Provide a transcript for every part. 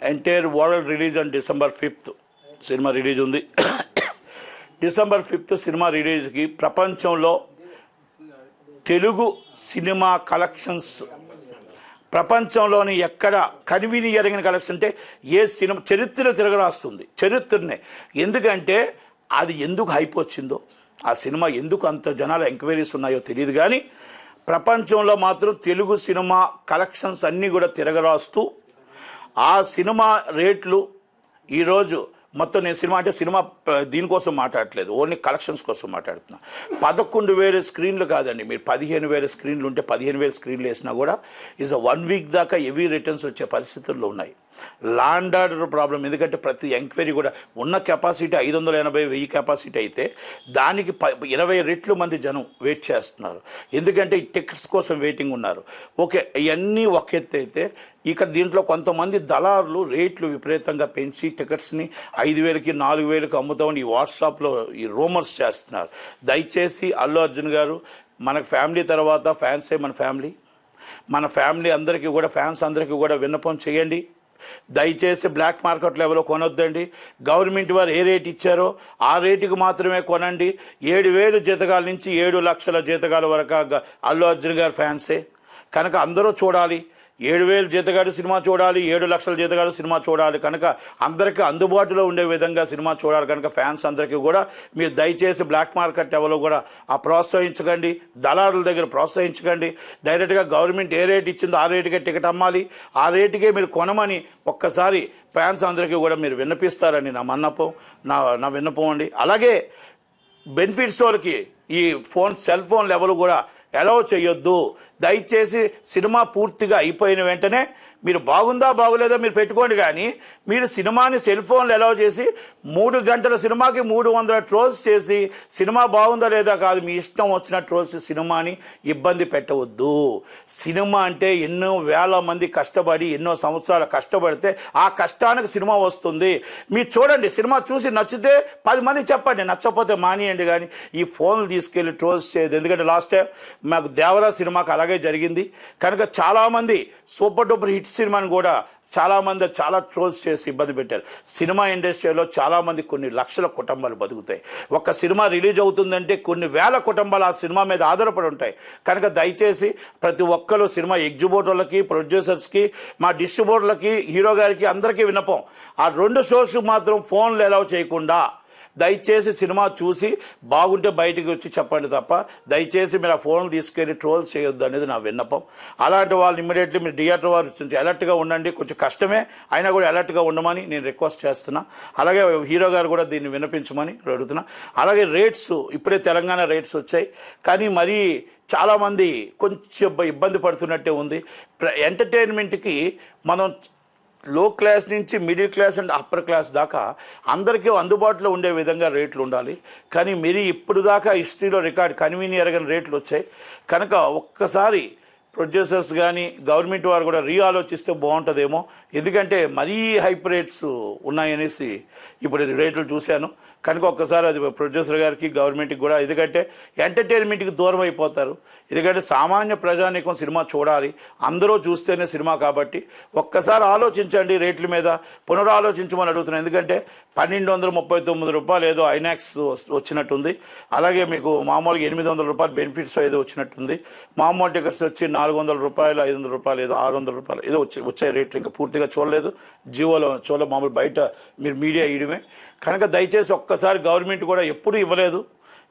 Entire world release on December 5th cinema release ఉంది. December 5th cinema రిలీజ్కి ప్రపంచంలో Telugu cinema collections ప్రపంచంలోని ఎక్కడ కనివిని ఎరగిన కలెక్షన్ అంటే ఏ సినిమా చరిత్ర తిరగరాస్తుంది చరిత్రనే. ఎందుకంటే అది ఎందుకు హైప్ వచ్చిందో, ఆ సినిమా ఎందుకు అంత జనాల ఎంక్వైరీస్ ఉన్నాయో తెలియదు, కానీ ప్రపంచంలో మాత్రం తెలుగు సినిమా కలెక్షన్స్ అన్నీ కూడా తిరగరాస్తూ ఆ సినిమా రేట్లు ఈరోజు మొత్తం నేను సినిమా అంటే సినిమా దీనికోసం మాట్లాడట్లేదు, ఓన్లీ కలెక్షన్స్ కోసం మాట్లాడుతున్నా. 11,000 స్క్రీన్లు కాదండి, మీరు 15,000 స్క్రీన్లు ఉంటే 15,000 స్క్రీన్లు వేసినా కూడా ఈజ్ 1 వీక్ దాకా హెవీ రిటర్న్స్ వచ్చే పరిస్థితుల్లో ఉన్నాయి. ల్యాండ్ ఆర్డర్ ప్రాబ్లం, ఎందుకంటే ప్రతి ఎంక్వైరీ కూడా ఉన్న కెపాసిటీ 580,000 కెపాసిటీ అయితే దానికి 20 రెట్లు మంది జనం వెయిట్ చేస్తున్నారు, ఎందుకంటే ఈ టికెట్స్ కోసం వెయిటింగ్ ఉన్నారు. ఓకే, ఇవన్నీ ఒక ఎత్తు అయితే ఇక్కడ దీంట్లో కొంతమంది దళారులు రేట్లు విపరీతంగా పెంచి టికెట్స్ని 5,000కి 4,000కి అమ్ముతామని ఈ వాట్సాప్లో ఈ రూమర్స్ చేస్తున్నారు. దయచేసి అల్లు అర్జున్ గారు, మనకు ఫ్యామిలీ తర్వాత ఫ్యాన్సే మన ఫ్యామిలీ అందరికీ కూడా ఫ్యాన్స్ అందరికీ కూడా విన్నపం చేయండి. దయచేసి బ్లాక్ మార్కెట్ లెవెల్లో కొనొద్దండి. గవర్నమెంట్ వారు ఏ రేట్ ఇచ్చారో ఆ రేటుకి మాత్రమే కొనండి. 7,000 జీతగాల నుంచి 7 లక్షల జీతగాల వరకు అల్లు అర్జున్ గారు ఫ్యాన్సే కనుక అందరూ చూడాలి. 7,000 జీతగాడు సినిమా చూడాలి, 7 లక్షల జీతగాడు సినిమా చూడాలి, కనుక అందరికీ అందుబాటులో ఉండే విధంగా సినిమా చూడాలి. కనుక ఫ్యాన్స్ అందరికీ కూడా మీరు దయచేసి బ్లాక్ మార్కెట్ ఎవరో కూడా ప్రోత్సహించకండి, దళారుల దగ్గర ప్రోత్సహించకండి. డైరెక్ట్గా గవర్నమెంట్ ఏ రేట్ ఇచ్చిందో ఆ రేటుకే టికెట్ అమ్మాలి, ఆ రేటుకే మీరు కొనమని ఒక్కసారి ఫ్యాన్స్ అందరికీ కూడా మీరు విన్నపిస్తారని నా విన్నపం అండి. అలాగే బెనిఫిట్స్ వాళ్ళకి ఈ సెల్ ఫోన్ లెవెల్ కూడా అలౌ చేయొద్దు. దయచేసి సినిమా పూర్తిగా అయిపోయిన వెంటనే మీరు బాగుందా బాగులేదా మీరు పెట్టుకోండి, కానీ మీరు సినిమాని సెల్ ఫోన్లు అలౌ చేసి 3 గంటల సినిమాకి 300 ట్రోల్స్ చేసి సినిమా బాగుందా లేదా కాదు, మీ ఇష్టం వచ్చిన ట్రోల్స్ సినిమాని ఇబ్బంది పెట్టవద్దు. సినిమా అంటే ఎన్నో వేల మంది కష్టపడి ఎన్నో సంవత్సరాలు కష్టపడితే ఆ కష్టానికి సినిమా వస్తుంది. మీరు చూడండి, సినిమా చూసి నచ్చితే 10 మందికి చెప్పండి, నచ్చకపోతే మానేయండి, కానీ ఈ ఫోన్లు తీసుకెళ్ళి ట్రోల్స్ చేయదు. ఎందుకంటే లాస్ట్ టైం మాకు దేవరా సినిమాకి అలాగే జరిగింది. కనుక చాలామంది సూపర్ డూపర్ హిట్ సినిమాని కూడా చాలామంది చాలా ట్రోల్స్ చేసి ఇబ్బంది పెట్టారు. సినిమా ఇండస్ట్రీలో చాలామంది కొన్ని లక్షల కుటుంబాలు బతుకుతాయి. ఒక సినిమా రిలీజ్ అవుతుందంటే కొన్ని వేల కుటుంబాలు ఆ సినిమా మీద ఆధారపడి ఉంటాయి. కనుక దయచేసి ప్రతి ఒక్కరు సినిమా ఎగ్జిబిటర్లకి, ప్రొడ్యూసర్స్కి, మా డిస్ట్రిబ్యూటర్లకి, హీరో గారికి అందరికీ విన్నపం, ఆ 2 షోస్ మాత్రం ఫోన్లు అలౌ చేయకుండా దయచేసి సినిమా చూసి బాగుంటే బయటికి వచ్చి చెప్పండి తప్ప దయచేసి మీరు ఆ ఫోన్లు తీసుకెళ్ళి ట్రోల్స్ చేయొద్దు అనేది నా విన్నపం. అలాంటి వాళ్ళు ఇమ్మీడియట్లీ మీరు థియేటర్ వారు అలర్ట్గా ఉండండి. కొంచెం కష్టమే అయినా కూడా అలర్ట్గా ఉండమని నేను రిక్వెస్ట్ చేస్తున్నా. అలాగే హీరో గారు కూడా దీన్ని విన్నపించమని అడుగుతున్నా. అలాగే రేట్స్, ఇప్పుడే తెలంగాణ రేట్స్ వచ్చాయి, కానీ మరీ చాలామంది కొంచెం ఇబ్బంది పడుతున్నట్టే ఉంది. ఎంటర్టైన్మెంట్కి మనం లో క్లాస్ నుంచి middle class and upper class దాకా అందరికీ అందుబాటులో ఉండే విధంగా రేట్లు ఉండాలి. కానీ మీరు ఇప్పుడు దాకా హిస్టరీలో రికార్డ్ కన్వీని ఎరగని రేట్లు వచ్చాయి. కనుక ఒక్కసారి ప్రొడ్యూసర్స్ కానీ గవర్నమెంట్ వారు కూడా ఆలోచిస్తే బాగుంటుందేమో. ఎందుకంటే మరీ హైప్ రేట్స్ ఉన్నాయనేసి ఇప్పుడు రేట్లు చూశాను. కనుక ఒక్కసారి అది ప్రొడ్యూసర్ గారికి గవర్నమెంట్కి కూడా, ఎందుకంటే ఎంటర్టైన్మెంట్కి దూరం అయిపోతారు. ఎందుకంటే సామాన్య ప్రజానీకం సినిమా చూడాలి, అందరూ చూస్తేనే సినిమా. కాబట్టి ఒక్కసారి ఆలోచించండి, రేట్ల మీద పునరాలోచించమని అడుగుతున్నాను. ఎందుకంటే 1,239 రూపాయలు ఏదో ఐనాక్స్ వచ్చినట్టుంది. అలాగే మీకు మామూలుగా 800 రూపాయలు బెనిఫిట్స్ ఏదో వచ్చినట్టుంది. మామూలు టికెట్స్ వచ్చి 400 రూపాయలు, 500 రూపాయలు, ఏదో 600 రూపాయలు ఏదో వచ్చాయి రేట్లు. ఇంకా పూర్తిగా చూడలేదు, జియోలో మామూలు బయట మీరు మీడియా ఇయడమే. కనుక దయచేసి ఒక్కసారి గవర్నమెంట్ కూడా ఎప్పుడూ ఇవ్వలేదు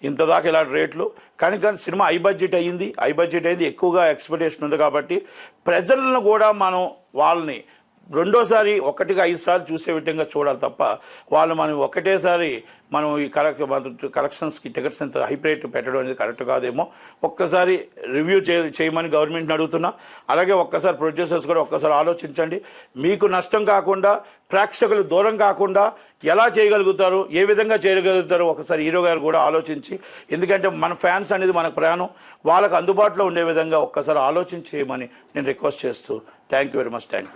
ఇంతదాకా ఇలాంటి రేట్లు. కానీ సినిమా హై బడ్జెట్ అయ్యింది, ఎక్కువగా ఎక్స్పెక్టేషన్ ఉంది. కాబట్టి ప్రజలను కూడా మనం వాళ్ళని రెండోసారి 1కి 5 సార్లు చూసే విధంగా చూడాలి తప్ప మనం ఒకటేసారి మనం ఈ కలెక్షన్స్కి టికెట్స్ ఎంత హై రేట్ పెట్టడం అనేది కరెక్ట్ కాదేమో. ఒక్కసారి రివ్యూ చేయమని గవర్నమెంట్ని అడుగుతున్నా. అలాగే ఒక్కసారి ప్రొడ్యూసర్స్ కూడా ఒక్కసారి ఆలోచించండి. మీకు నష్టం కాకుండా, ప్రేక్షకులు దూరం కాకుండా ఎలా చేయగలుగుతారు, ఏ విధంగా చేయగలుగుతారు ఒకసారి హీరో గారు కూడా ఆలోచించి, ఎందుకంటే మన ఫ్యాన్స్ అనేది మనకు ప్రాణం, వాళ్ళకు అందుబాటులో ఉండే విధంగా ఒక్కసారి ఆలోచించి చేయమని నేను రిక్వెస్ట్ చేస్తూ thank you very much. Thank you.